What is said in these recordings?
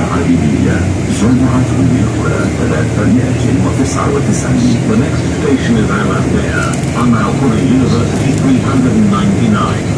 العائلية جامعة القرى 399. The next station is Al-Afdaya, on Al-Qura University 399.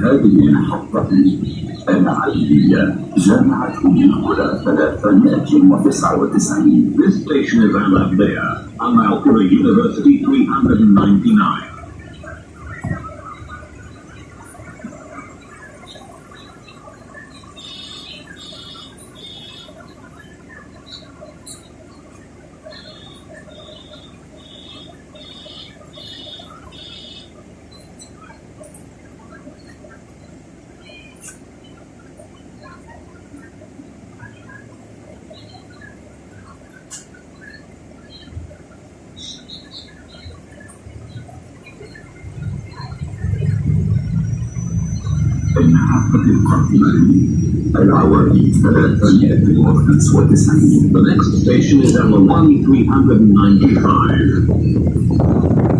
هذه محطة العائلية جامعة القرى 399. This station is Al-Afdaya, on Al-Qura University 399. المحطة القادمة العوالي 395. The next station is Al-Awali 395.